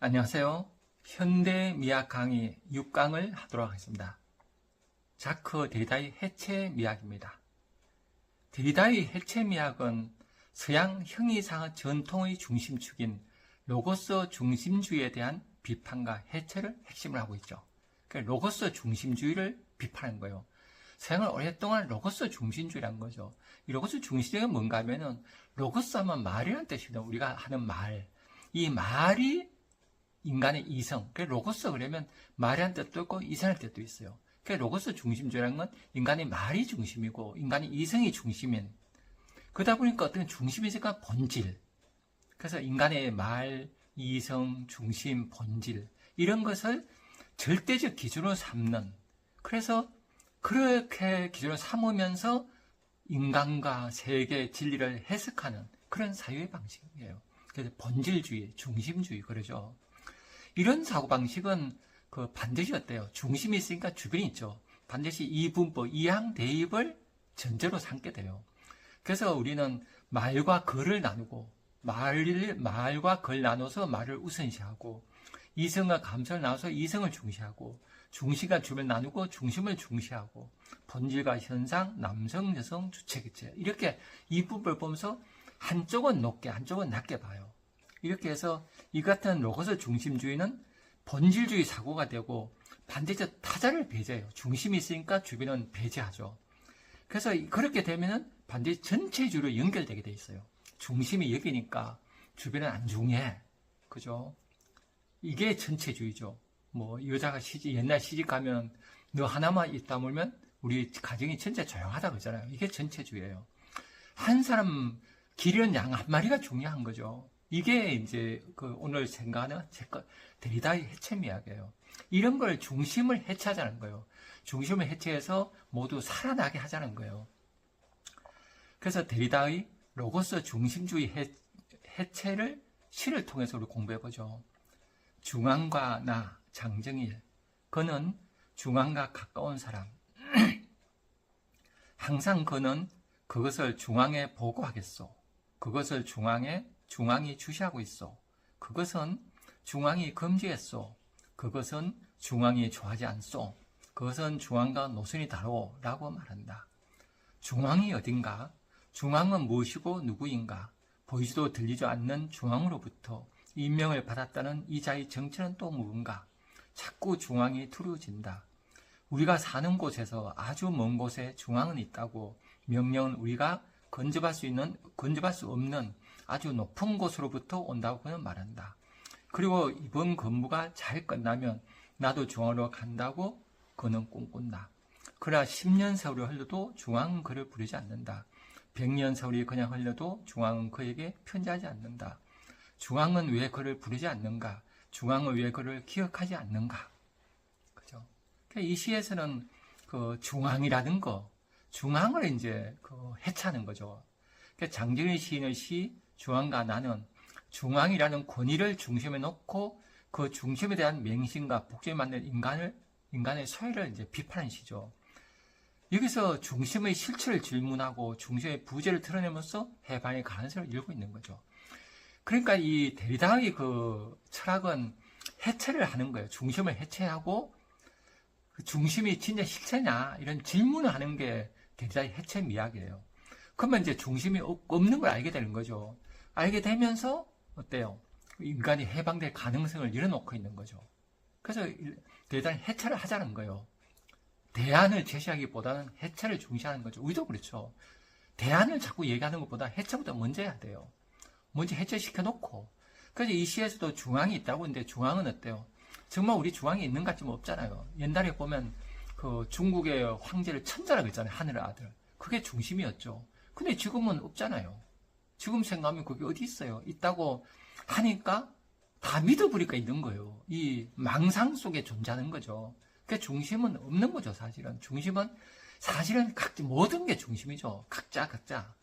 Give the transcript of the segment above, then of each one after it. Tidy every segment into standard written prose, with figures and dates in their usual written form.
안녕하세요. 현대미학 강의 6강을 하도록 하겠습니다. 자크 데리다의 해체미학입니다. 데리다의 해체미학은 서양 형이상학 전통의 중심축인 로고스 중심주의에 대한 비판과 해체를 핵심으로 하고 있죠. 그러니까 로고스 중심주의를 비판하는 거예요. 서양은 오랫동안 로고스 중심주의라는 거죠. 이 로고스 중심주의가 뭔가 하면은 로고스 하면 말이라는 뜻이거든요. 우리가 하는 말. 이 말이 인간의 이성, 로고스 그러면 말이라는 뜻도 있고 이성의 뜻도 있어요. 로고스 중심주의라는 건 인간의 말이 중심이고 인간의 이성이 중심인, 그러다 보니까 어떤 중심이 있으니까 본질. 그래서 인간의 말, 이성, 중심, 본질 이런 것을 절대적 기준으로 삼는, 그래서 그렇게 기준으로 삼으면서 인간과 세계의 진리를 해석하는 그런 사유의 방식이에요. 그래서 본질주의, 중심주의 그러죠. 이런 사고방식은 반드시 어때요? 중심이 있으니까 주변이 있죠. 반드시 이분법, 이항 대입을 전제로 삼게 돼요. 그래서 우리는 말과 글을 나누고, 말과 글 나눠서 말을 우선시하고, 이성과 감성을 나눠서 이성을 중시하고, 중심과 주변을 나누고 중심을 중시하고, 본질과 현상, 남성, 여성, 주체, 객체 이렇게 이분법을 보면서 한쪽은 높게, 한쪽은 낮게 봐요. 이렇게 해서 이 같은 로고스 중심주의는 본질주의 사고가 되고 반대적 타자를 배제해요. 중심이 있으니까 주변은 배제하죠. 그래서 그렇게 되면은 반드시 전체주의로 연결되게 돼 있어요. 중심이 여기니까 주변은 안 중요해. 그죠? 이게 전체주의죠. 뭐 여자가 옛날 시집 가면 너 하나만 입 다물면 우리 가정이 전체 조용하다 그러잖아요. 이게 전체주의예요. 한 사람 기르는 양 한 마리가 중요한 거죠. 이게 이제 오늘 생각하는 데리다의 해체미학이에요. 이런 걸 중심을 해체하자는 거예요. 중심을 해체해서 모두 살아나게 하자는 거예요. 그래서 데리다의 로고스 중심주의 해체를 시를 통해서 우리 공부해보죠. 중앙과 나, 장정일. 그는 중앙과 가까운 사람. 항상 그는 그것을 중앙에 보고하겠소. 그것을 중앙이 주시하고 있어. 그것은 중앙이 금지했소. 그것은 중앙이 좋아하지 않소. 그것은 중앙과 노선이 다르오 라고 말한다. 중앙이 어딘가? 중앙은 무엇이고 누구인가? 보이지도 들리지 않는 중앙으로부터 임명을 받았다는 이자의 정체는 또 무언가? 자꾸 중앙이 두려워진다. 우리가 사는 곳에서 아주 먼 곳에 중앙은 있다고, 명령은 우리가 건접할 수 없는 아주 높은 곳으로부터 온다고 그는 말한다. 그리고 이번 근무가 잘 끝나면 나도 중앙으로 간다고 그는 꿈꾼다. 그러나 10년 세월이 흘러도 중앙은 그를 부르지 않는다. 100년 세월이 그냥 흘러도 중앙은 그에게 편지하지 않는다. 중앙은 왜 그를 부르지 않는가? 중앙은 왜 그를 기억하지 않는가? 그죠? 이 시에서는 중앙이라는 거, 중앙을 이제 해체하는 거죠. 장정일 시인의 시 중앙과 나는 중앙이라는 권위를 중심에 놓고 그 중심에 대한 맹신과 복제에 맞는 인간의 소외를 이제 비판하는 시죠. 여기서 중심의 실체를 질문하고 중심의 부재를 드러내면서 해방의 가능성을 열고 있는 거죠. 그러니까 이 데리다의 철학은 해체를 하는 거예요. 중심을 해체하고 그 중심이 진짜 실체냐 이런 질문을 하는 게 데리다의 해체 미학이에요. 그러면 이제 중심이 없는 걸 알게 되는 거죠. 알게 되면서 어때요? 인간이 해방될 가능성을 열어놓고 있는 거죠. 그래서 데리다는 해체를 하자는 거예요. 대안을 제시하기보다는 해체를 중시하는 거죠. 우리도 그렇죠. 대안을 자꾸 얘기하는 것보다 해체부터 먼저 해야 돼요. 먼저 해체시켜 놓고. 그래서 이 시에서도 중앙이 있다고 하는데 중앙은 어때요? 정말 우리 중앙이 있는 것 같지는 없잖아요. 옛날에 보면 중국의 황제를 천자라고 했잖아요. 하늘의 아들. 그게 중심이었죠. 근데 지금은 없잖아요. 지금 생각하면 그게 어디 있어요? 있다고 하니까 다 믿어버리니까 있는 거예요. 이 망상 속에 존재하는 거죠. 그 중심은 없는 거죠, 사실은. 중심은 사실은 모든 게 중심이죠. 각자가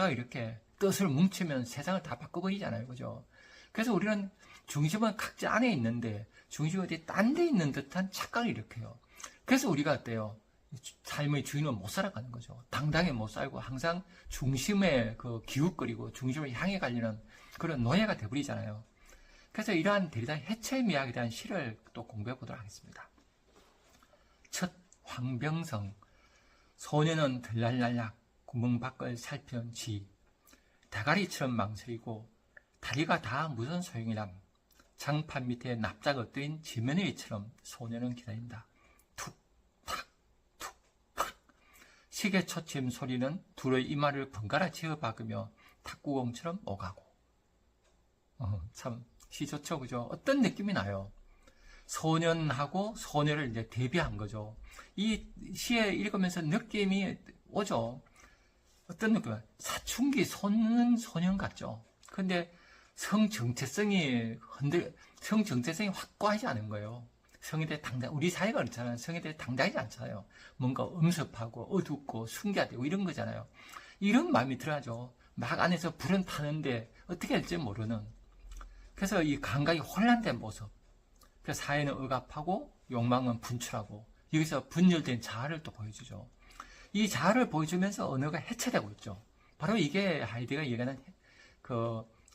이렇게 뜻을 뭉치면 세상을 다 바꿔버리잖아요. 그죠? 그래서 우리는 중심은 각자 안에 있는데 중심이 어디 딴 데 있는 듯한 착각을 일으켜요. 그래서 우리가 어때요? 삶의 주인은 못 살아가는 거죠. 당당히 못 살고 항상 중심에 기웃거리고 중심을 향해 가려는 그런 노예가 돼버리잖아요. 그래서 이러한 데리다의 해체미학에 대한 시를 또 공부해 보도록 하겠습니다. 첫 황병성. 소녀는 들날날락 구멍 밖을 살피는 쥐. 대가리처럼 망설이고 다리가 다 무슨 소용이람. 장판 밑에 납작 엎드린 지면위처럼 소녀는 기다린다. 툭탁 툭탁. 시계 초침 소리는 둘의 이마를 번갈아 지어 박으며 탁구공처럼 오가고. 참 시 좋죠, 그죠? 어떤 느낌이 나요? 소년하고 소녀를 이제 대비한 거죠. 이 시에 읽으면서 느낌이 오죠. 어떤 느낌? 사춘기 소년 같죠. 근데 성 정체성이 확고하지 않은 거예요. 성에 대해 우리 사회가 그렇잖아요. 성에 대해 당당하지 않잖아요. 뭔가 엄습하고 어둡고 숨겨야 되고 이런 거잖아요. 이런 마음이 들어야죠. 막 안에서 불은 타는데 어떻게 할지 모르는. 그래서 이 감각이 혼란된 모습. 그래서 사회는 억압하고 욕망은 분출하고 여기서 분열된 자아를 또 보여주죠. 이 자아를 보여주면서 언어가 해체되고 있죠. 바로 이게 하이데가 얘기하는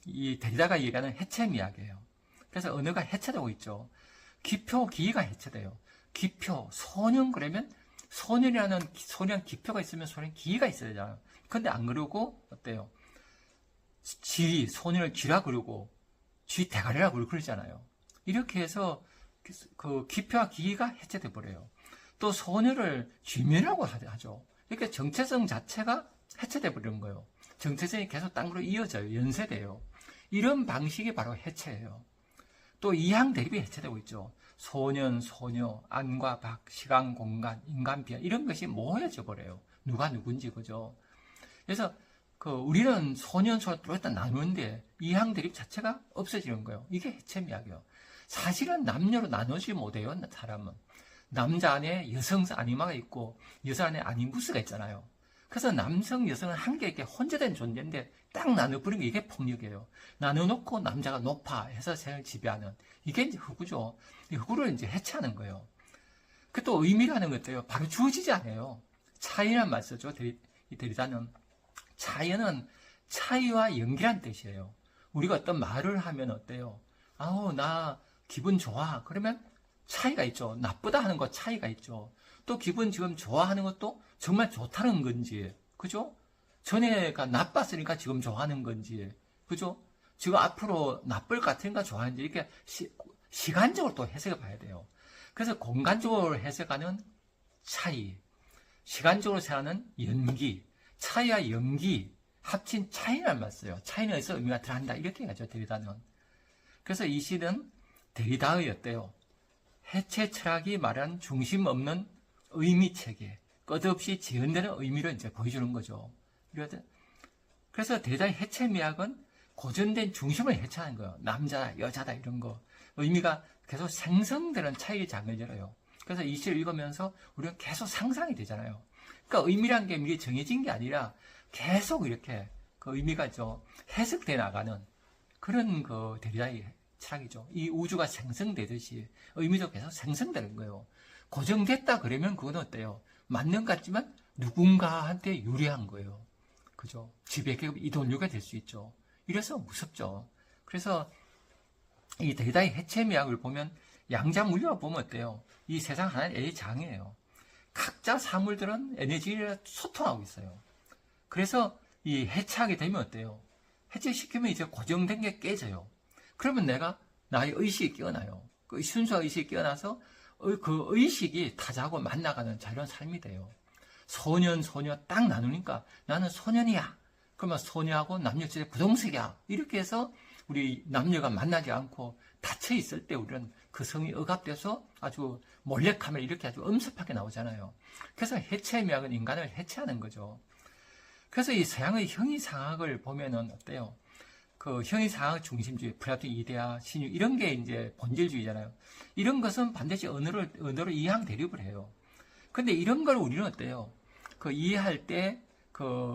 이 데리다가 얘기하는 해체미학이에요. 그래서 언어가 해체되고 있죠. 기표, 기의가 해체돼요. 기표, 소년 그러면 소년 기표가 있으면 소년 기의가 있어야 되잖아요. 근데 안 그러고 어때요? 소년을 쥐라 그러고 쥐 대가리라 그러잖아요. 이렇게 해서 그 기표와 기의가 해체돼 버려요. 또 소녀를 쥐면이라고 하죠. 이렇게 정체성 자체가 해체돼 버리는 거예요. 정체성이 계속 딴 걸로 이어져요. 연쇄돼요. 이런 방식이 바로 해체예요. 또 이항 대립이 해체되고 있죠. 소년, 소녀, 안과 밖, 시간, 공간, 인간, 비하 이런 것이 모호해져 버려요. 누가 누군지 그죠. 그래서 우리는 소년, 소녀 일단 나누는데 이항 대립 자체가 없어지는 거예요. 이게 해체미학이에요. 사실은 남녀로 나누지 못해요. 사람은 남자 안에 여성 아니마가 있고 여자 안에 아니무스가 있잖아요. 그래서 남성, 여성은 한계 있게 혼재된 존재인데 딱 나눠버리는 게 이게 폭력이에요. 나눠놓고 남자가 높아 해서 세상을 지배하는 이게 이제 흑우죠. 이 흑우를 이제 해체하는 거예요. 그 또 의미라는 것도요. 바로 주어지지 않아요. 차이란 말 쓰죠. 이 데리다는 차이는 차이와 연기란 뜻이에요. 우리가 어떤 말을 하면 어때요? 아우 나 기분 좋아. 그러면 차이가 있죠. 나쁘다 하는 거 차이가 있죠. 또 기분 지금 좋아하는 것도 정말 좋다는 건지, 그죠? 전에가 나빴으니까 지금 좋아하는 건지, 그죠? 지금 앞으로 나쁠 것 같으니까 좋아하는지, 이렇게 시간적으로 또 해석해 봐야 돼요. 그래서 공간적으로 해석하는 차이, 시간적으로 해석하는 연기, 차이와 연기, 합친 차이란 말 써요. 차이는 어디서 의미가 들어간다. 이렇게 가죠, 데리다는. 그래서 이 시는 데리다의 어때요? 해체 철학이 말한 중심 없는 의미 체계, 끝없이 재현되는 의미를 이제 보여주는 거죠. 그래서 데리다의 해체미학은 고전된 중심을 해체하는 거예요. 남자다, 여자다, 이런 거. 의미가 계속 생성되는 차이의 장을 열어요. 그래서 이 시를 읽으면서 우리가 계속 상상이 되잖아요. 그러니까 의미란 게 미리 정해진 게 아니라 계속 이렇게 그 의미가 해석돼 나가는 그런 데리다의 철학이죠. 이 우주가 생성되듯이 의미도 계속 생성되는 거예요. 고정됐다 그러면 그건 어때요? 맞는 것 같지만 누군가한테 유리한 거예요. 그죠? 지배계급 이동류가 될 수 있죠. 이래서 무섭죠. 그래서 이 데리다의 해체미학을 보면 양자물리학을 보면 어때요? 이 세상 하나의 A장이에요. 각자 사물들은 에너지를 소통하고 있어요. 그래서 이 해체하게 되면 어때요? 해체시키면 이제 고정된 게 깨져요. 그러면 나의 의식이 깨어나요. 그 순수한 의식이 깨어나서 그 의식이 타자하고 만나가는 자유로운 삶이 돼요. 소년, 소녀 딱 나누니까 나는 소년이야. 그러면 소녀하고 남녀들의 부동석이야. 이렇게 해서 우리 남녀가 만나지 않고 닫혀 있을 때 우리는 그 성이 억압돼서 아주 몰래카메라 이렇게 아주 엄습하게 나오잖아요. 그래서 해체미학은 인간을 해체하는 거죠. 그래서 이 서양의 형이상학을 보면은 어때요? 그 형이상학 중심주의, 플라톤 이데아, 신유 이런 게 이제 본질주의잖아요. 이런 것은 반드시 언어로 이항 대립을 해요. 근데 이런 걸 우리는 어때요? 이해할 때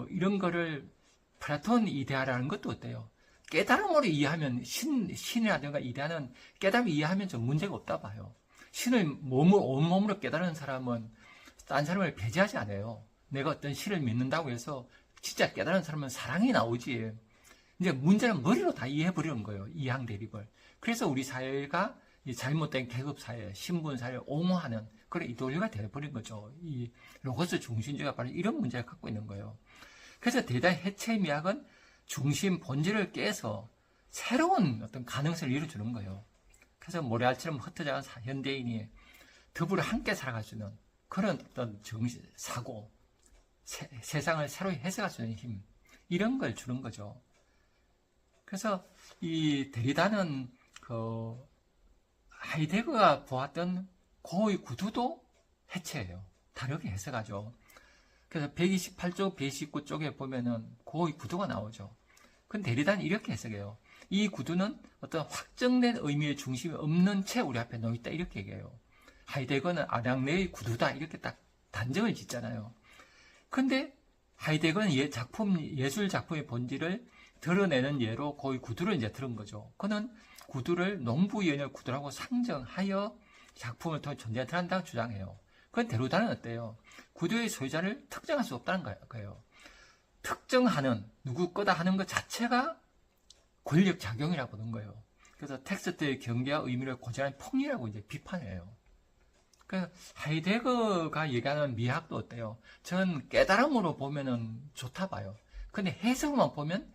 이런 거를 플라톤 이데아라는 것도 어때요? 깨달음으로 이해하면 신이라든가 이데아는 깨달음을 이해하면 좀 문제가 없다 봐요. 신을 온몸으로 깨달은 사람은 딴 사람을 배제하지 않아요. 내가 어떤 신을 믿는다고 해서 진짜 깨달은 사람은 사랑이 나오지. 이제 문제는 머리로 다 이해해버리는 거예요. 이항 대립을. 그래서 우리 사회가 이 잘못된 계급사회, 신분사회를 옹호하는 그런 이데올리가 되어버린 거죠. 이 로고스 중심주의가 바로 이런 문제를 갖고 있는 거예요. 그래서 대다의 해체 미학은 중심 본질을 깨서 새로운 어떤 가능성을 이루어주는 거예요. 그래서 모래알처럼 흩어져간 현대인이 더불어 함께 살아갈 수 있는 그런 어떤 사고, 세상을 새로이 해석할 수 있는 힘, 이런 걸 주는 거죠. 그래서 이 데리다는 하이데거가 보았던 고의 구두도 해체예요. 다르게 해석하죠. 그래서 128쪽, 129쪽에 보면은 고의 구두가 나오죠. 근데 데리다는 이렇게 해석해요. 이 구두는 어떤 확정된 의미의 중심이 없는 채 우리 앞에 놓여있다, 이렇게 얘기해요. 하이데거는 아량레의 구두다, 이렇게 딱 단정을 짓잖아요. 근데 하이데거는 예술 작품의 본질을 드러내는 예로 고의 구두를 이제 들은 거죠. 그는 구두를 농부연의 구두라고 상정하여 작품을 통해 존재를 드러낸다고 주장해요. 그건 데리다는 어때요? 구두의 소유자를 특정할 수 없다는 거예요. 특정하는, 누구 거다 하는 것 자체가 권력 작용이라고 보는 거예요. 그래서 텍스트의 경계와 의미를 고지하는 폭리라고 이제 비판해요. 그래서 하이데거가 얘기하는 미학도 어때요? 전 깨달음으로 보면은 좋다 봐요. 근데 해석만 보면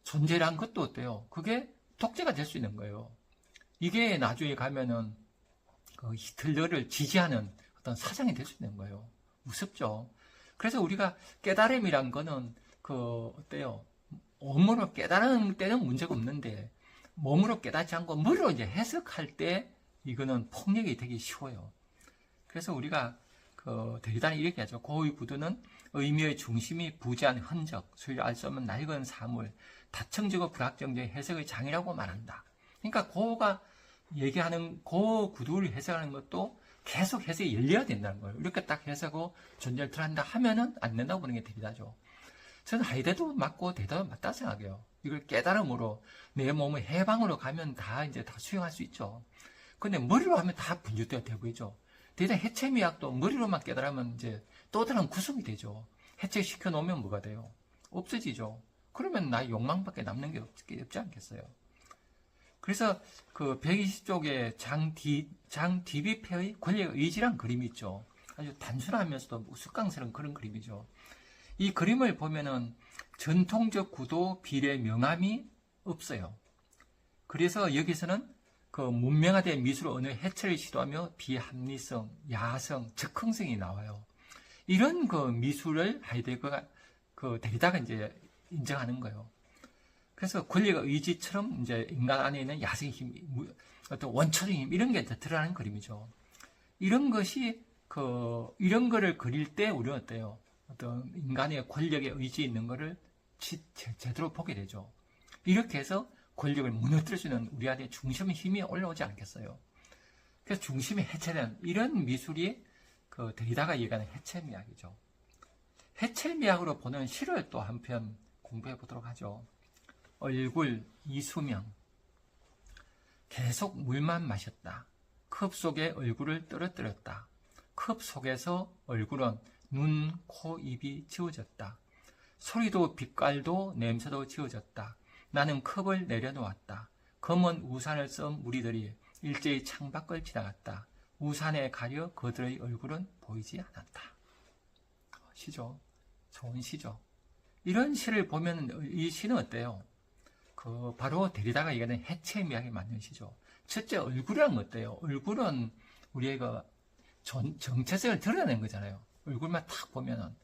존재란 것도 어때요? 그게 독재가 될 수 있는 거예요. 이게 나중에 가면은 그 히틀러를 지지하는 어떤 사상이 될 수 있는 거예요. 무섭죠. 그래서 우리가 깨달음이란 거는 어때요? 몸으로 깨달은 때는 문제가 없는데 몸으로 깨닫지 않고 머리로 이제 해석할 때 이거는 폭력이 되기 쉬워요. 그래서 우리가 데리다는 이렇게 하죠. 고의 구두는 의미의 중심이 부재한 흔적, 소위 알 수 없는 낡은 사물, 다층적이고 불확정적인 해석의 장이라고 말한다. 그러니까 고가 얘기하는 고 구두를 해석하는 것도 계속 해석이 열려야 된다는 거예요. 이렇게 딱 해석하고 존재를 드러낸다 하면은 안 된다고 보는 게 데리다죠. 저는 하이데도 맞고 데리다도 맞다 생각해요. 이걸 깨달음으로 내 몸의 해방으로 가면 다 수용할 수 있죠. 근데 머리로 하면 다 분주되어 되고있죠. 데리다 해체미학도 머리로만 깨달으면 또 다른 구속이 되죠. 해체시켜 놓으면 뭐가 돼요? 없어지죠. 그러면 나의 욕망밖에 남는 게 없지 않겠어요? 그래서 120쪽에 장 디비페의 권력 의지란 그림이 있죠. 아주 단순하면서도 우스꽝스러운 그런 그림이죠. 이 그림을 보면은 전통적 구도 비례 명암이 없어요. 그래서 여기서는 문명화된 미술 언어의 해체를 시도하며 비합리성, 야성, 즉흥성이 나와요. 이런 미술을 하이데거가 데리다가 인정하는 거예요. 그래서 권력의 의지처럼 인간 안에 있는 야성의 힘, 어떤 원초적인 힘, 이런 게 드러나는 그림이죠. 이런 거를 그릴 때 우리는 어때요? 어떤 인간의 권력의 의지 있는 거를 제대로 보게 되죠. 이렇게 해서 권력을 무너뜨릴 수 있는 우리 안에 중심의 힘이 올라오지 않겠어요. 그래서 중심이 해체된 이런 미술이 데리다가 얘기하는 해체미학이죠. 해체미학으로 보는 시를 또 한편 공부해 보도록 하죠. 얼굴 이수명. 계속 물만 마셨다. 컵 속에 얼굴을 떨어뜨렸다. 컵 속에서 얼굴은 눈, 코, 입이 지워졌다. 소리도 빛깔도 냄새도 지워졌다. 나는 컵을 내려놓았다. 검은 우산을 쓴 무리들이 일제히 창밖을 지나갔다. 우산에 가려 그들의 얼굴은 보이지 않았다. 시죠. 좋은 시죠. 이런 시를 보면 이 시는 어때요? 바로 데리다가 얘기하는 해체미학에 맞는 시죠. 첫째, 얼굴이란 건 어때요? 얼굴은 우리의 정체성을 드러내는 거잖아요. 얼굴만 탁 보면은.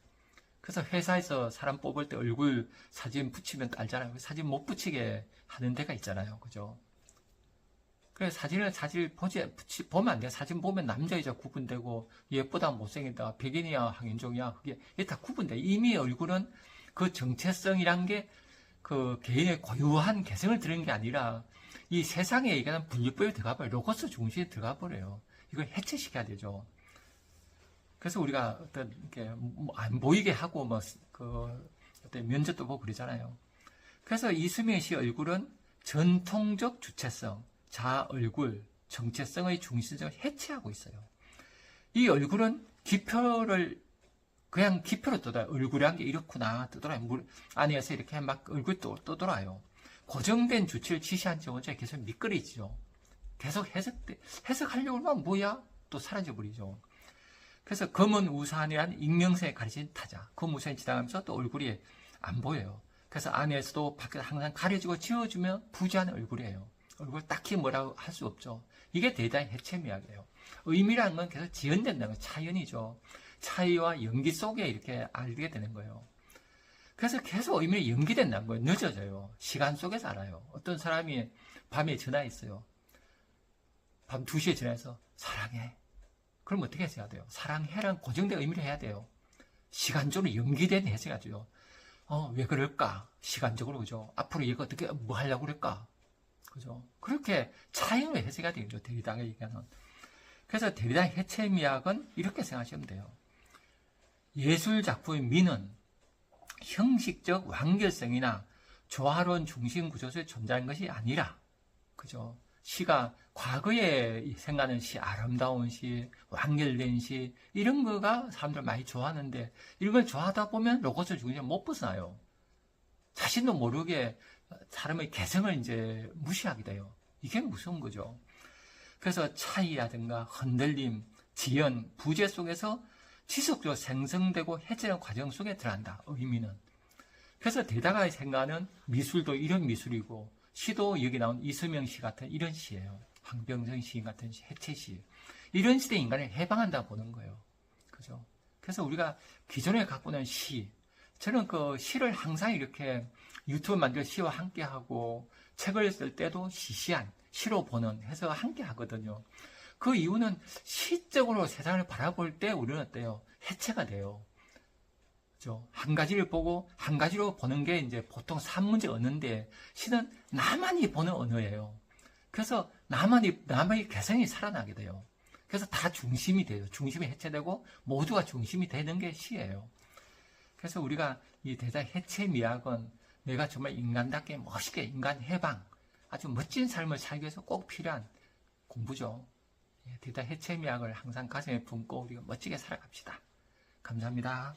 그래서 회사에서 사람 뽑을 때 얼굴 사진 붙이면 알잖아요. 사진 못 붙이게 하는 데가 있잖아요. 그죠? 그래서 사진을 보면 안 돼요. 사진 보면 남자, 여자 구분되고, 예쁘다, 못생기다, 백인이야, 황인종이야, 그게 다 구분돼. 이미 얼굴은 그 정체성이란 게 개인의 고유한 개성을 드리는 게 아니라, 이 세상에 얘기하는 분류법에 들어가 버려요. 로고스 중심에 들어가 버려요. 이걸 해체시켜야 되죠. 그래서 우리가 안 보이게 하고 어떤 면접도 보고 그러잖아요. 그래서 이수명의 시 얼굴은 전통적 주체성, 자아 얼굴, 정체성의 중심성을 해체하고 있어요. 이 얼굴은 기표를 그냥 기표로 떠돌아요. 얼굴이란 게 이렇구나 떠돌아요. 물 안에서 이렇게 막 얼굴이 떠돌아요. 고정된 주체를 지시한 지 어제 계속 미끄러지죠. 계속 해석하려고 하면 뭐야? 또 사라져버리죠. 그래서 검은 우산이란 익명성에 가려진 타자. 검은 우산이 지나가면서 또 얼굴이 안 보여요. 그래서 안에서도 밖에서 항상 가려지고 지워주면 부지한 얼굴이에요. 얼굴 딱히 뭐라고 할 수 없죠. 이게 대단히 해체미학이에요. 의미라는 건 계속 지연된다는 건 차연이죠. 차이와 연기 속에 이렇게 알게 되는 거예요. 그래서 계속 의미가 연기된다는 거예요. 늦어져요. 시간 속에서 알아요. 어떤 사람이 밤에 전화했어요. 밤 2시에 전화해서 사랑해. 그럼 어떻게 해석해야 돼요? 사랑해란 고정된 의미를 해야 돼요. 시간적으로 연기된 해석이죠. 왜 그럴까? 시간적으로, 그죠? 앞으로 얘가 어떻게, 뭐 하려고 그럴까? 그죠? 그렇게 차이로 해석해야 되겠죠. 데리다가 얘기하는. 그래서 데리다의 해체미학은 이렇게 생각하시면 돼요. 예술 작품의 미는 형식적 완결성이나 조화로운 중심 구조 속에 존재하는 것이 아니라, 그죠? 시가 과거에 생각하는 시, 아름다운 시, 완결된 시, 이런 거가 사람들 많이 좋아하는데, 이런 걸 좋아하다 보면 로고스 중심을 못 벗어나요. 자신도 모르게 사람의 개성을 이제 무시하게 돼요. 이게 무서운 거죠. 그래서 차이라든가 흔들림, 지연, 부재 속에서 지속적으로 생성되고 해체하는 과정 속에 들어간다. 의미는. 그래서 대다가 생각하는 미술도 이런 미술이고 시도 여기 나온 이수명 시 같은 이런 시예요. 황병선 시인 같은 시, 해체 시. 이런 시대 인간을 해방한다 보는 거예요. 그죠? 그래서 우리가 기존에 갖고 있는 시, 저는 그 시를 항상 이렇게 유튜브 만들 시와 함께 하고 책을 쓸 때도 시시한 시로 보는 해서 함께 하거든요. 그 이유는 시적으로 세상을 바라볼 때 우리는 어때요? 해체가 돼요. 그죠? 한 가지를 보고 한 가지로 보는 게 이제 보통 산문제 언어인데 시는 나만이 보는 언어예요. 그래서 나만의 개성이 살아나게 돼요. 그래서 다 중심이 돼요. 중심이 해체되고 모두가 중심이 되는 게 시예요. 그래서 우리가 이 대자 해체 미학은 내가 정말 인간답게 멋있게 인간 해방, 아주 멋진 삶을 살기 위해서 꼭 필요한 공부죠. 대자 해체 미학을 항상 가슴에 품고 우리가 멋지게 살아갑시다. 감사합니다.